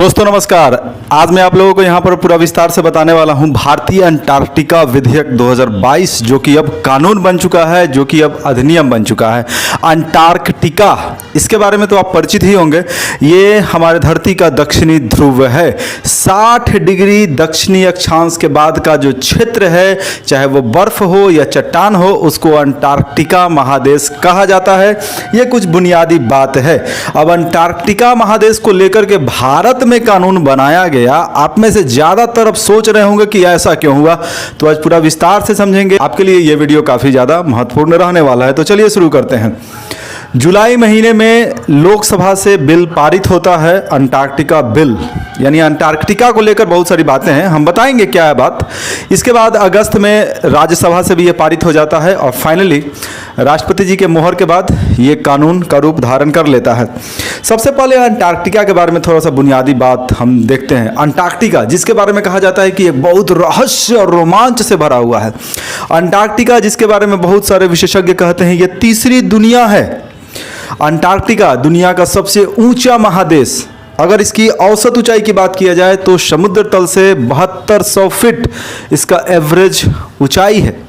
दोस्तों नमस्कार। आज मैं आप लोगों को यहाँ पर पूरा विस्तार से बताने वाला हूँ भारतीय अंटार्कटिका विधेयक 2022 जो कि अब कानून बन चुका है, जो कि अब अधिनियम बन चुका है। अंटार्कटिका, इसके बारे में तो आप परिचित ही होंगे। ये हमारे धरती का दक्षिणी ध्रुव है। 60 डिग्री दक्षिणी अक्षांश के बाद का जो क्षेत्र है, चाहे वो बर्फ हो या चट्टान हो, उसको अंटार्कटिका महादेश कहा जाता है। ये कुछ बुनियादी बात है। अब अंटार्कटिका महादेश को लेकर के भारत में कानून बनाया गया। आप में से ज्यादातर अब सोच रहे होंगे कि ऐसा क्यों हुआ, तो आज पूरा विस्तार से समझेंगे। आपके लिए यह वीडियो काफी ज्यादा महत्वपूर्ण रहने वाला है। तो चलिए शुरू करते हैं। जुलाई महीने में लोकसभा से बिल पारित होता है, अंटार्कटिका बिल, यानी अंटार्कटिका को लेकर बहुत सारी बातें हैं, हम बताएंगे क्या है बात। इसके बाद अगस्त में राज्यसभा से भी ये पारित हो जाता है और फाइनली राष्ट्रपति जी के मोहर के बाद ये कानून का रूप धारण कर लेता है। सबसे पहले अंटार्कटिका के बारे में थोड़ा सा बुनियादी बात हम देखते हैं। अंटार्कटिका, जिसके बारे में कहा जाता है कि ये बहुत रहस्य और रोमांच से भरा हुआ है। अंटार्कटिका, जिसके बारे में बहुत सारे विशेषज्ञ कहते हैं ये तीसरी दुनिया है। अंटार्कटिका दुनिया का सबसे ऊंचा महादेश। अगर इसकी औसत ऊंचाई की बात किया जाए तो समुद्र तल से 7200 फीट इसका एवरेज ऊंचाई है।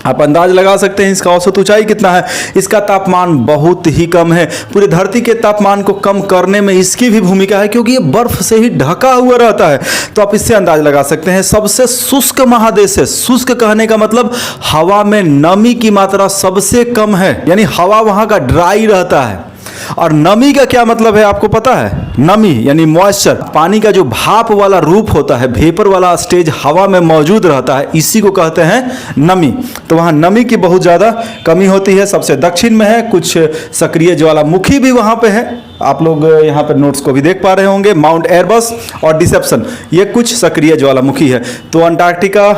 आप अंदाज लगा सकते हैं इसका औसत ऊंचाई कितना है। इसका तापमान बहुत ही कम है। पूरी धरती के तापमान को कम करने में इसकी भी भूमिका है, क्योंकि ये बर्फ से ही ढका हुआ रहता है। तो आप इससे अंदाज लगा सकते हैं। सबसे शुष्क महादेश है। शुष्क कहने का मतलब हवा में नमी की मात्रा सबसे कम है, यानी हवा वहां का ड्राई रहता है। और नमी का क्या मतलब है आपको पता है? नमी यानी मॉइस्चर, पानी का जो भाप वाला रूप होता है, वेपर वाला स्टेज हवा में मौजूद रहता है, इसी को कहते हैं नमी। तो वहाँ नमी की बहुत ज़्यादा कमी होती है। सबसे दक्षिण में है। कुछ सक्रिय ज्वालामुखी भी वहाँ पे है। आप लोग यहाँ पर नोट्स को भी देख पा रहे होंगे। माउंट एयरबस और डिसेप्शन, ये कुछ सक्रिय ज्वालामुखी है। तो अंटार्कटिका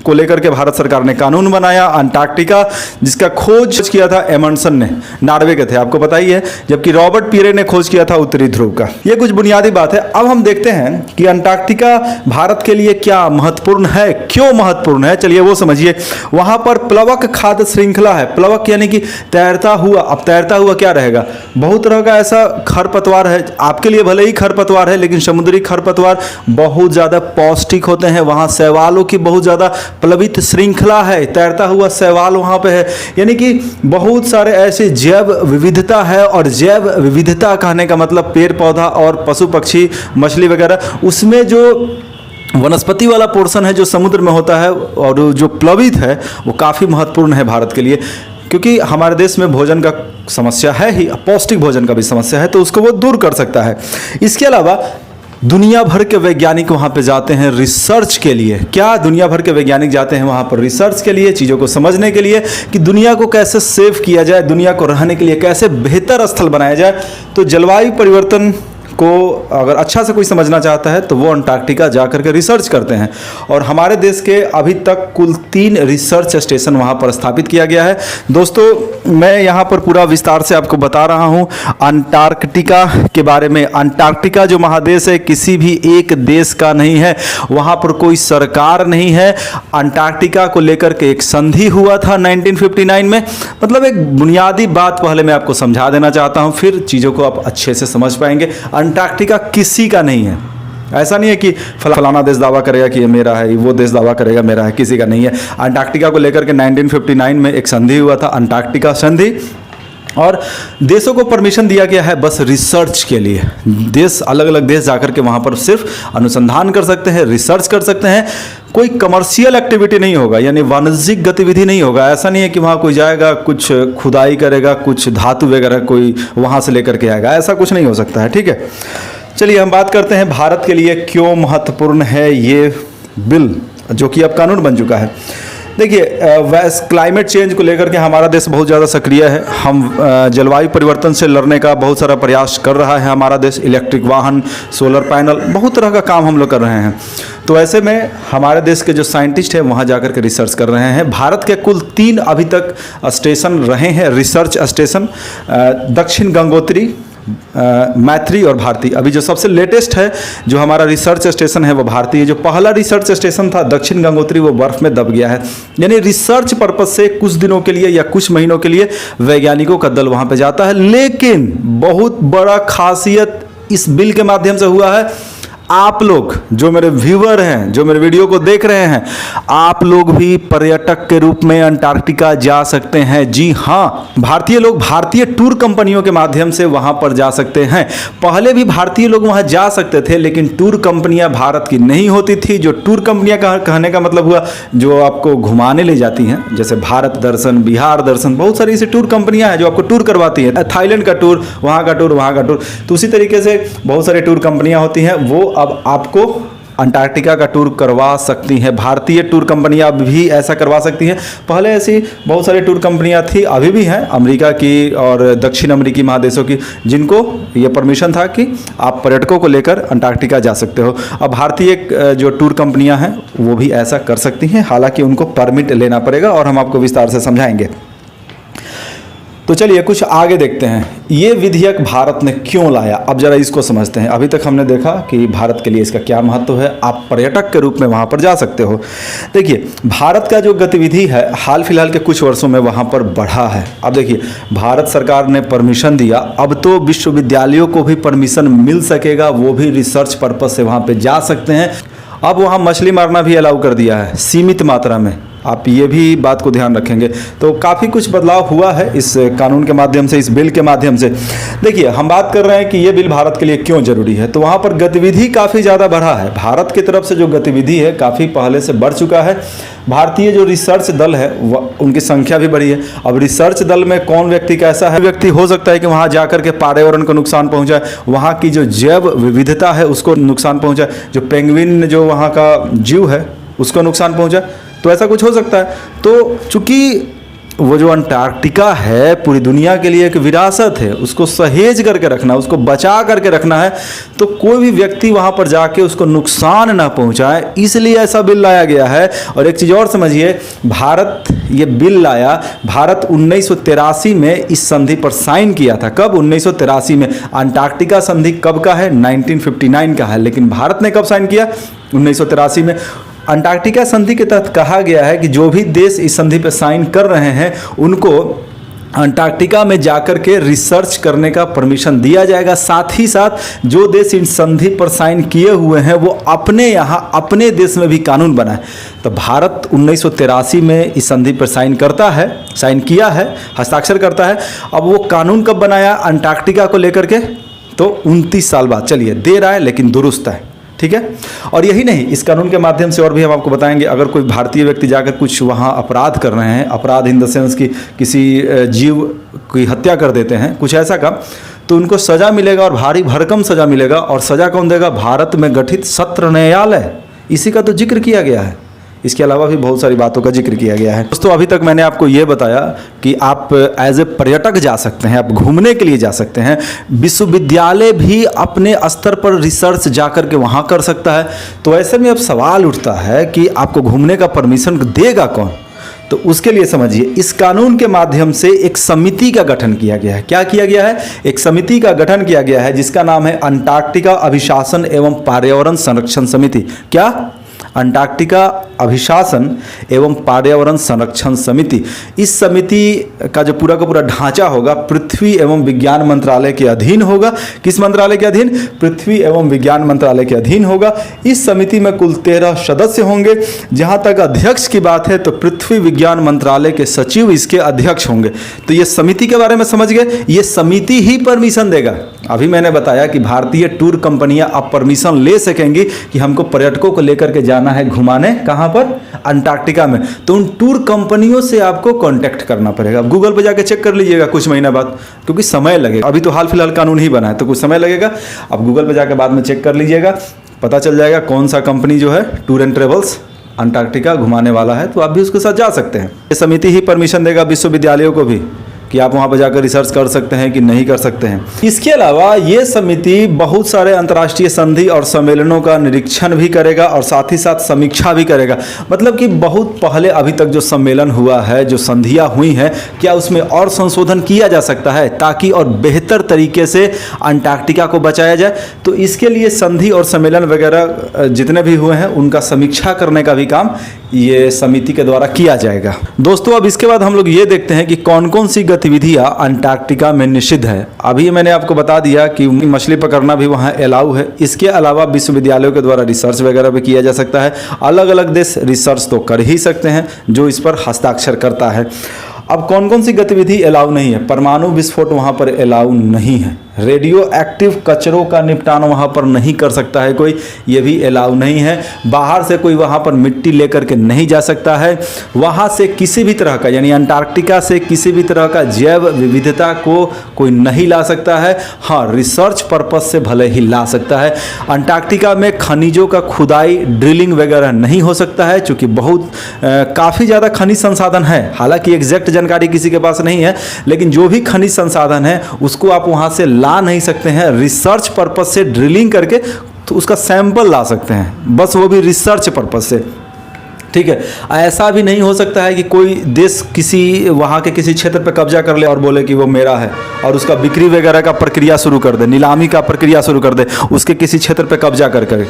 को लेकर के भारत सरकार ने कानून बनाया। अंटार्कटिका जिसका खोज किया था एमंडसन ने, नॉर्वे के थे, आपको पता ही है, जबकि रॉबर्ट पीरे ने खोज किया था उत्तरी ध्रुव का। ये कुछ बुनियादी बात है। अब हम देखते हैं कि अंटार्कटिका भारत के लिए क्या महत्वपूर्ण है, क्यों महत्वपूर्ण है। चलिए वो समझिए। वहां पर प्लवक खाद्य श्रृंखला है। प्लवक यानी कि तैरता हुआ। अब तैरता हुआ क्या रहेगा? बहुत तरह का ऐसा खरपतवार है। आपके लिए भले ही खरपतवार है, लेकिन समुद्री खरपतवार बहुत ज्यादा पौष्टिक होते हैं। वहां शैवालों की बहुत ज्यादा प्लवित श्रृंखला है। तैरता हुआ शैवाल वहां पे है, यानी कि बहुत सारे ऐसे जैव विविधता है। और जैव विविधता कहने का मतलब पेड़ पौधा और पशु पक्षी, मछली वगैरह, उसमें जो वनस्पति वाला पोर्शन है जो समुद्र में होता है और जो प्लवित है, वो काफ़ी महत्वपूर्ण है भारत के लिए। क्योंकि हमारे देश में भोजन का समस्या है ही, पौष्टिक भोजन का भी समस्या है, तो उसको वो दूर कर सकता है। इसके अलावा दुनिया भर के वैज्ञानिक वहाँ पे जाते हैं रिसर्च के लिए। क्या दुनिया भर के वैज्ञानिक जाते हैं वहाँ पर रिसर्च के लिए, चीज़ों को समझने के लिए कि दुनिया को कैसे सेव किया जाए, दुनिया को रहने के लिए कैसे बेहतर स्थल बनाया जाए। तो जलवायु परिवर्तन को अगर अच्छा से कोई समझना चाहता है तो वो अंटार्कटिका जा करके रिसर्च करते हैं। और हमारे देश के अभी तक कुल 3 रिसर्च स्टेशन वहाँ पर स्थापित किया गया है। दोस्तों मैं यहाँ पर पूरा विस्तार से आपको बता रहा हूँ अंटार्कटिका के बारे में। अंटार्कटिका जो महादेश है किसी भी एक देश का नहीं है, वहाँ पर कोई सरकार नहीं है। अंटार्कटिका को लेकर के एक संधि हुआ था 1959 में। मतलब एक बुनियादी बात पहले मैं आपको समझा देना चाहता हूँ, फिर चीज़ों को आप अच्छे से समझ पाएंगे। अंटार्कटिका किसी का नहीं है। ऐसा नहीं है कि फलाना देश दावा करेगा कि ये मेरा है, वो देश दावा करेगा मेरा है, किसी का नहीं है। अंटार्कटिका को लेकर के 1959 में एक संधि हुआ था, अंटार्कटिका संधि, और देशों को परमिशन दिया गया है बस रिसर्च के लिए। देश, अलग अलग देश जाकर के वहाँ पर सिर्फ अनुसंधान कर सकते हैं, रिसर्च कर सकते हैं। कोई कमर्शियल एक्टिविटी नहीं होगा, यानी वाणिज्यिक गतिविधि नहीं होगा। ऐसा नहीं है कि वहाँ कोई जाएगा कुछ खुदाई करेगा, कुछ धातु वगैरह कोई वहाँ से लेकर के आएगा, ऐसा कुछ नहीं हो सकता है। ठीक है, चलिए हम बात करते हैं भारत के लिए क्यों महत्वपूर्ण है ये बिल, जो कि अब कानून बन चुका है। देखिए, क्लाइमेट चेंज को लेकर के हमारा देश बहुत ज़्यादा सक्रिय है। हम जलवायु परिवर्तन से लड़ने का बहुत सारा प्रयास कर रहा है हमारा देश। इलेक्ट्रिक वाहन, सोलर पैनल, बहुत तरह का काम हम लोग कर रहे हैं। तो ऐसे में हमारे देश के जो साइंटिस्ट हैं वहाँ जाकर के रिसर्च कर रहे हैं। भारत के कुल 3 अभी तक स्टेशन रहे हैं रिसर्च स्टेशन, दक्षिण गंगोत्री, मैत्री और भारती। अभी जो सबसे लेटेस्ट है जो हमारा रिसर्च स्टेशन है वो भारती है। जो पहला रिसर्च स्टेशन था दक्षिण गंगोत्री, वो बर्फ में दब गया है। यानी रिसर्च पर्पज से कुछ दिनों के लिए या कुछ महीनों के लिए वैज्ञानिकों का दल वहाँ पे जाता है। लेकिन बहुत बड़ा खासियत इस बिल के माध्यम से हुआ है। आप लोग जो मेरे व्यूअर हैं, जो मेरे वीडियो को देख रहे हैं, आप लोग भी पर्यटक के रूप में अंटार्कटिका जा सकते हैं। जी हाँ, भारतीय लोग भारतीय टूर कंपनियों के माध्यम से वहां पर जा सकते हैं। पहले भी भारतीय लोग वहां जा सकते थे, लेकिन टूर कंपनियां भारत की नहीं होती थी। जो टूर कंपनियां कहने का मतलब हुआ जो आपको घुमाने ले जाती हैं, जैसे भारत दर्शन, बिहार दर्शन, बहुत सारी ऐसी टूर कंपनियां हैं जो आपको टूर करवाती हैं। थाईलैंड का टूर, वहाँ का टूर, वहाँ का टूर। तो उसी तरीके से बहुत सारी टूर कंपनियां होती हैं, वो अब आपको अंटार्कटिका का टूर करवा सकती हैं। भारतीय टूर कंपनियां भी ऐसा करवा सकती हैं। पहले ऐसी बहुत सारी टूर कंपनियां थी, अभी भी हैं, अमेरिका की और दक्षिण अमेरिकी महादेशों की, जिनको ये परमिशन था कि आप पर्यटकों को लेकर अंटार्कटिका जा सकते हो। अब भारतीय जो टूर कंपनियां हैं वो भी ऐसा कर सकती हैं, हालांकि उनको परमिट लेना पड़ेगा और हम आपको विस्तार से समझाएंगे। तो चलिए कुछ आगे देखते हैं, ये विधेयक भारत ने क्यों लाया। अब जरा इसको समझते हैं। अभी तक हमने देखा कि भारत के लिए इसका क्या महत्व है, आप पर्यटक के रूप में वहाँ पर जा सकते हो। देखिए, भारत का जो गतिविधि है हाल फिलहाल के कुछ वर्षों में वहाँ पर बढ़ा है। अब देखिए, भारत सरकार ने परमिशन दिया, अब तो विश्वविद्यालयों को भी परमिशन मिल सकेगा, वो भी रिसर्च पर्पज से वहाँ पर जा सकते हैं। अब वहाँ मछली मारना भी अलाउ कर दिया है, सीमित मात्रा में। आप ये भी बात को ध्यान रखेंगे। तो काफ़ी कुछ बदलाव हुआ है इस कानून के माध्यम से, इस बिल के माध्यम से। देखिए, हम बात कर रहे हैं कि ये बिल भारत के लिए क्यों जरूरी है। तो वहाँ पर गतिविधि काफ़ी ज़्यादा बढ़ा है। भारत की तरफ से जो गतिविधि है काफ़ी पहले से बढ़ चुका है। भारतीय जो रिसर्च दल है उनकी संख्या भी बढ़ी है। अब रिसर्च दल में कौन व्यक्ति कैसा है, व्यक्ति हो सकता है कि वहाँ जाकर के पर्यावरण को नुकसान पहुँचाए, वहाँ की जो जैव विविधता है उसको नुकसान पहुँचाए, जो पेंगुइन जो वहाँ का जीव है उसको नुकसान पहुँचाए, तो ऐसा कुछ हो सकता है। तो चूंकि वो जो अंटार्कटिका है पूरी दुनिया के लिए एक विरासत है, उसको सहेज करके रखना, उसको बचा करके रखना है, तो कोई भी व्यक्ति वहाँ पर जाके उसको नुकसान ना पहुँचाए, इसलिए ऐसा बिल लाया गया है। और एक चीज़ और समझिए, भारत ये बिल लाया, भारत 1983 में इस संधि पर साइन किया था। कब? 1983 में। अंटार्कटिका संधि कब का है? 1959 का है। लेकिन भारत ने कब साइन किया? 1983 में। अंटार्कटिका संधि के तहत कहा गया है कि जो भी देश इस संधि पर साइन कर रहे हैं उनको अंटार्कटिका में जाकर के रिसर्च करने का परमिशन दिया जाएगा। साथ ही साथ जो देश इन संधि पर साइन किए हुए हैं वो अपने यहाँ अपने देश में भी कानून बनाए। तो भारत 1983 में इस संधि पर साइन किया है, हस्ताक्षर करता है। अब वो कानून कब बनाया अंटार्कटिका को लेकर के? तो 29 साल बाद। चलिए, देर आए लेकिन दुरुस्त है, ठीक है। और यही नहीं, इस कानून के माध्यम से और भी हम आपको बताएंगे, अगर कोई भारतीय व्यक्ति जाकर कुछ वहाँ अपराध कर रहे हैं, अपराध इन द सेंस कि किसी जीव की हत्या कर देते हैं, कुछ ऐसा काम, तो उनको सज़ा मिलेगा और भारी भरकम सज़ा मिलेगा। और सज़ा कौन देगा? भारत में गठित सत्र न्यायालय, इसी का तो जिक्र किया गया है। इसके अलावा भी बहुत सारी बातों का जिक्र किया गया है। दोस्तों, अभी तक मैंने आपको ये बताया कि आप एज ए पर्यटक जा सकते हैं, आप घूमने के लिए जा सकते हैं। विश्वविद्यालय भी अपने स्तर पर रिसर्च जा कर के वहाँ कर सकता है। तो ऐसे में अब सवाल उठता है कि आपको घूमने का परमिशन देगा कौन? तो उसके लिए समझिए, इस कानून के माध्यम से एक समिति का गठन किया गया है। क्या किया गया है? एक समिति का गठन किया गया है जिसका नाम है अंटार्कटिका अभिशासन एवं पर्यावरण संरक्षण समिति। क्या? अंटार्कटिका अभिशासन एवं पर्यावरण संरक्षण समिति। इस समिति का जो पूरा का पूरा ढांचा होगा पृथ्वी एवं विज्ञान मंत्रालय के अधीन होगा। किस मंत्रालय के अधीन? पृथ्वी एवं विज्ञान मंत्रालय के अधीन होगा। इस समिति में कुल 13 सदस्य होंगे। जहां तक अध्यक्ष की बात है तो पृथ्वी विज्ञान मंत्रालय के सचिव इसके अध्यक्ष होंगे। तो ये समिति के बारे में समझ गए, ये समिति ही परमिशन देगा। अभी मैंने बताया कि भारतीय टूर कंपनियां अब परमिशन ले सकेंगी कि हमको पर्यटकों को लेकर के जाना है घुमाने, कहां पर? अंटार्कटिका में। तो उन टूर कंपनियों से आपको कांटेक्ट करना पड़ेगा। गूगल पे जाके चेक कर लीजिएगा कुछ महीना बाद, क्योंकि समय लगेगा। अभी तो हाल फिलहाल कानून ही बना है तो कुछ समय लगेगा। अब गूगल पे जाके बाद में चेक कर लीजिएगा, पता चल जाएगा कौन सा कंपनी जो है टूर एंड ट्रेवल्स अंटार्कटिका घुमाने वाला है, तो आप भी उसके साथ जा सकते हैं। ये समिति ही परमिशन देगा विश्वविद्यालयों को भी कि आप वहाँ पर जाकर रिसर्च कर सकते हैं कि नहीं कर सकते हैं। इसके अलावा ये समिति बहुत सारे अंतर्राष्ट्रीय संधि और सम्मेलनों का निरीक्षण भी करेगा और साथ ही साथ समीक्षा भी करेगा। मतलब कि बहुत पहले अभी तक जो सम्मेलन हुआ है, जो संधियाँ हुई हैं, क्या उसमें और संशोधन किया जा सकता है ताकि और बेहतर तरीके से अंटार्कटिका को बचाया जाए। तो इसके लिए संधि और सम्मेलन वगैरह जितने भी हुए हैं उनका समीक्षा करने का भी काम ये समिति के द्वारा किया जाएगा। दोस्तों, अब इसके बाद हम लोग ये देखते हैं कि कौन कौन सी गतिविधियां अंटार्कटिका में निषिद्ध है। अभी मैंने आपको बता दिया कि मछली पकड़ना भी वहाँ अलाउ है। इसके अलावा विश्वविद्यालयों के द्वारा रिसर्च वगैरह भी किया जा सकता है। अलग अलग देश रिसर्च तो कर ही सकते हैं जो इस पर हस्ताक्षर करता है। अब कौन कौन सी गतिविधि अलाउ नहीं है? परमाणु विस्फोट वहाँ पर अलाउ नहीं है। रेडियो एक्टिव कचरों का निपटान वहाँ पर नहीं कर सकता है कोई, ये भी अलाउ नहीं है। बाहर से कोई वहाँ पर मिट्टी लेकर के नहीं जा सकता है। वहाँ से किसी भी तरह का, यानी अंटार्कटिका से किसी भी तरह का जैव विविधता को कोई नहीं ला सकता है। हाँ, रिसर्च पर्पज से भले ही ला सकता है। अंटार्कटिका में खनिजों का खुदाई, ड्रिलिंग वगैरह नहीं हो सकता है, चूँकि बहुत काफ़ी ज़्यादा खनिज संसाधन है। हालांकि एग्जैक्ट जानकारी किसी के पास नहीं है, लेकिन जो भी खनिज संसाधन है उसको आप वहाँ से ला नहीं सकते हैं। रिसर्च पर्पस से ड्रिलिंग करके तो उसका सैंपल ला सकते हैं, बस वो भी रिसर्च पर्पस से। ठीक है, ऐसा भी नहीं हो सकता है कि कोई देश किसी वहाँ के किसी क्षेत्र पर कब्जा कर ले और बोले कि वो मेरा है और उसका बिक्री वगैरह का प्रक्रिया शुरू कर दे, नीलामी का प्रक्रिया शुरू कर दे उसके किसी क्षेत्र पर कब्जा कर।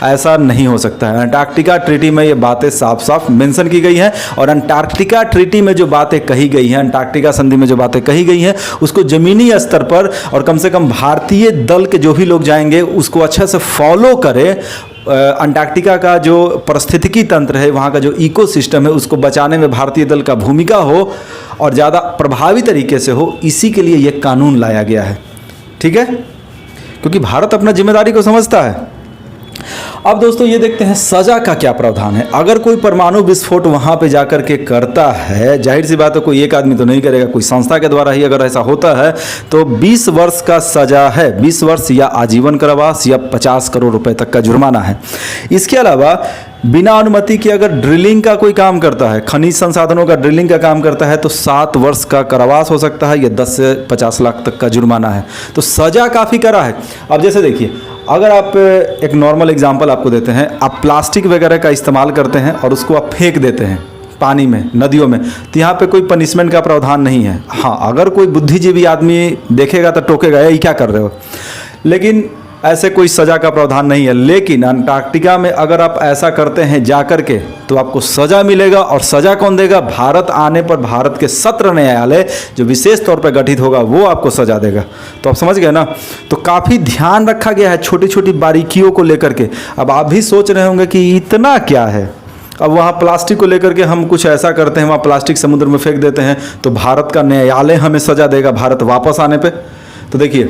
ऐसा नहीं हो सकता है। अंटार्कटिका ट्रीटी में ये बातें साफ साफ मेंशन की गई हैं और अंटार्कटिका ट्रीटी में जो बातें कही गई हैं, अंटार्कटिका संधि में जो बातें कही गई हैं, उसको ज़मीनी स्तर पर और कम से कम भारतीय दल के जो भी लोग जाएंगे उसको अच्छा से फॉलो करें। अंटार्कटिका का जो पारिस्थितिकी तंत्र है, वहाँ का जो इकोसिस्टम है, उसको बचाने में भारतीय दल का भूमिका हो और ज़्यादा प्रभावी तरीके से हो, इसी के लिए ये कानून लाया गया है। ठीक है, क्योंकि भारत अपना जिम्मेदारी को समझता है। अब दोस्तों ये देखते हैं सज़ा का क्या प्रावधान है। अगर कोई परमाणु विस्फोट वहाँ पे जाकर के करता है, जाहिर सी बात है कोई एक आदमी तो नहीं करेगा, कोई संस्था के द्वारा ही अगर ऐसा होता है तो 20 वर्ष का सज़ा है, 20 वर्ष या आजीवन कारावास या 50 करोड़ रुपए तक का जुर्माना है। इसके अलावा बिना अनुमति के अगर ड्रिलिंग का कोई काम करता है, खनिज संसाधनों का ड्रिलिंग का काम करता है तो 7 वर्ष का कारावास हो सकता है या 10 से 50 लाख तक का जुर्माना है। तो सज़ा काफ़ी कड़ा है। अब जैसे देखिए, अगर आप एक नॉर्मल एग्जांपल आपको देते हैं, आप प्लास्टिक वगैरह का इस्तेमाल करते हैं और उसको आप फेंक देते हैं पानी में, नदियों में, तो यहाँ पे कोई पनिशमेंट का प्रावधान नहीं है। हाँ, अगर कोई बुद्धिजीवी आदमी देखेगा तो टोकेगा, ये क्या कर रहे हो, लेकिन ऐसे कोई सज़ा का प्रावधान नहीं है। लेकिन अंटार्कटिका में अगर आप ऐसा करते हैं जा कर के तो आपको सज़ा मिलेगा। और सज़ा कौन देगा? भारत आने पर भारत के सत्र न्यायालय जो विशेष तौर पर गठित होगा वो आपको सज़ा देगा। तो आप समझ गए ना। तो काफ़ी ध्यान रखा गया है छोटी छोटी बारीकियों को लेकर के। अब आप भी सोच रहे होंगे कि इतना क्या है। अब वहाँ प्लास्टिक को लेकर के हम कुछ ऐसा करते हैं, वहाँ प्लास्टिक समुद्र में फेंक देते हैं तो भारत का न्यायालय हमें सज़ा देगा भारत वापस आने पर। तो देखिए,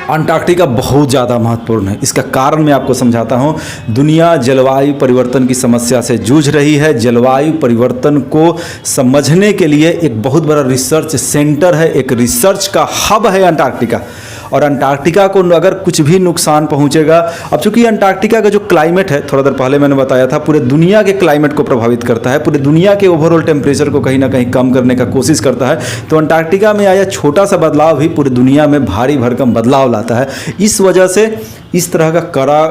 अंटार्कटिका बहुत ज़्यादा महत्वपूर्ण है। इसका कारण मैं आपको समझाता हूँ। दुनिया जलवायु परिवर्तन की समस्या से जूझ रही है। जलवायु परिवर्तन को समझने के लिए एक बहुत बड़ा रिसर्च सेंटर है, एक रिसर्च का हब है अंटार्कटिका। और अंटार्कटिका को अगर कुछ भी नुकसान पहुंचेगा, अब चूंकि अंटार्कटिका का जो क्लाइमेट है, थोड़ा देर पहले मैंने बताया था, पूरे दुनिया के क्लाइमेट को प्रभावित करता है, पूरे दुनिया के ओवरऑल टेम्परेचर को कहीं ना कहीं कम करने का कोशिश करता है। तो अंटार्कटिका में आया छोटा सा बदलाव भी पूरी दुनिया में भारी भरकम बदलाव लाता है। इस वजह से इस तरह का कड़ा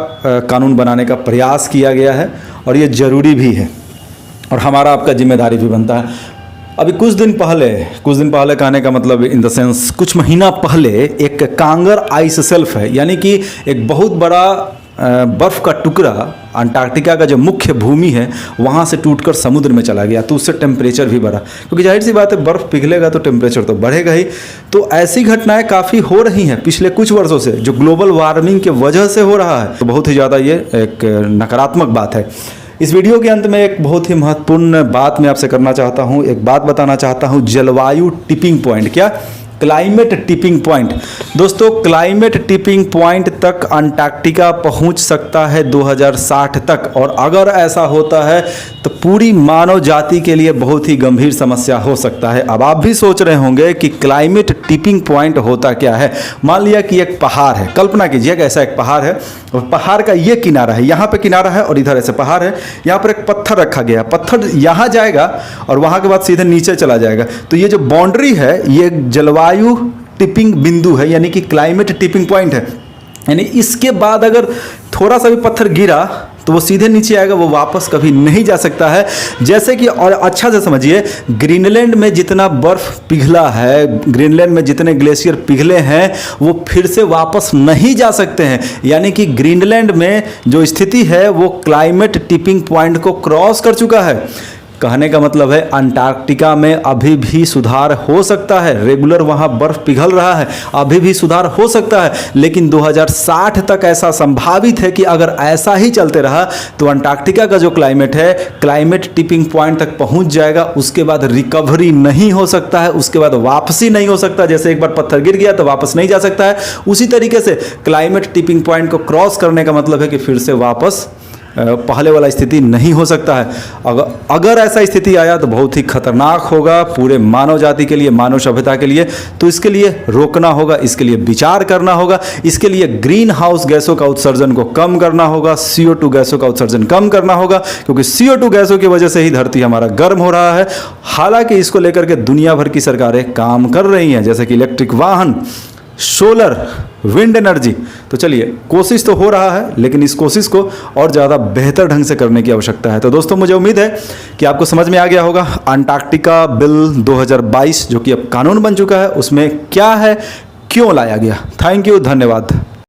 कानून बनाने का प्रयास किया गया है और ये ज़रूरी भी है और हमारा आपका जिम्मेदारी भी बनता है। अभी कुछ दिन पहले कहने का मतलब इन द सेंस कुछ महीना पहले एक कांगर आइस शेल्फ है, यानी कि एक बहुत बड़ा बर्फ़ का टुकड़ा अंटार्कटिका का जो मुख्य भूमि है वहाँ से टूटकर समुद्र में चला गया। तो उससे टेम्परेचर भी बढ़ा, क्योंकि जाहिर सी बात है बर्फ़ पिघलेगा तो टेम्परेचर तो बढ़ेगा ही। तो ऐसी घटनाएं काफ़ी हो रही हैं पिछले कुछ वर्षों से, जो ग्लोबल वार्मिंग के वजह से हो रहा है। तो बहुत ही ज़्यादा ये एक नकारात्मक बात है। इस वीडियो के अंत में एक बहुत ही महत्वपूर्ण बात मैं आपसे करना चाहता हूँ, एक बात बताना चाहता हूँ। जलवायु टिपिंग पॉइंट, क्या क्लाइमेट टिपिंग पॉइंट। दोस्तों, क्लाइमेट टिपिंग पॉइंट तक अंटार्कटिका पहुंच सकता है 2060 तक, और अगर ऐसा होता है तो पूरी मानव जाति के लिए बहुत ही गंभीर समस्या हो सकता है। अब आप भी सोच रहे होंगे कि क्लाइमेट टिपिंग पॉइंट होता क्या है। मान लिया कि एक पहाड़ है, कल्पना कीजिए कि ऐसा एक पहाड़ है और पहाड़ का ये किनारा है, यहाँ पे किनारा है और इधर ऐसे पहाड़ है। यहाँ पर एक पत्थर रखा गया है, पत्थर यहाँ जाएगा और वहाँ के बाद सीधे नीचे चला जाएगा। तो ये जो बाउंड्री है ये जलवायु टिपिंग बिंदु है, यानी कि क्लाइमेट टिपिंग पॉइंट है। यानी इसके बाद अगर थोड़ा सा भी पत्थर गिरा तो वो सीधे नीचे आएगा, वो वापस कभी नहीं जा सकता है। जैसे कि, और अच्छा से समझिए, ग्रीनलैंड में जितना बर्फ पिघला है, ग्रीनलैंड में जितने ग्लेशियर पिघले हैं, वो फिर से वापस नहीं जा सकते हैं। यानी कि ग्रीनलैंड में जो स्थिति है वो क्लाइमेट टिपिंग पॉइंट को क्रॉस कर चुका है। कहने का मतलब है अंटार्कटिका में अभी भी सुधार हो सकता है। रेगुलर वहाँ बर्फ पिघल रहा है, अभी भी सुधार हो सकता है, लेकिन 2060 तक ऐसा संभावित है कि अगर ऐसा ही चलते रहा तो अंटार्कटिका का जो क्लाइमेट है, क्लाइमेट टिपिंग पॉइंट तक पहुंच जाएगा। उसके बाद रिकवरी नहीं हो सकता है, उसके बाद वापसी नहीं हो सकता। जैसे एक बार पत्थर गिर गया तो वापस नहीं जा सकता है, उसी तरीके से क्लाइमेट टिपिंग पॉइंट को क्रॉस करने का मतलब है कि फिर से वापस पहले वाला स्थिति नहीं हो सकता है। अगर ऐसा स्थिति आया तो बहुत ही खतरनाक होगा पूरे मानव जाति के लिए, मानव सभ्यता के लिए। तो इसके लिए रोकना होगा, इसके लिए विचार करना होगा, इसके लिए ग्रीन हाउस गैसों का उत्सर्जन को कम करना होगा, CO2 गैसों का उत्सर्जन कम करना होगा, क्योंकि CO2 गैसों की वजह से ही धरती हमारा गर्म हो रहा है। हालांकि इसको लेकर के दुनिया भर की सरकारें काम कर रही हैं, जैसे कि इलेक्ट्रिक वाहन, सोलर, विंड एनर्जी। तो चलिए, कोशिश तो हो रहा है, लेकिन इस कोशिश को और ज़्यादा बेहतर ढंग से करने की आवश्यकता है। तो दोस्तों, मुझे उम्मीद है कि आपको समझ में आ गया होगा अंटार्कटिका बिल 2022 जो कि अब कानून बन चुका है, उसमें क्या है, क्यों लाया गया। थैंक यू, धन्यवाद।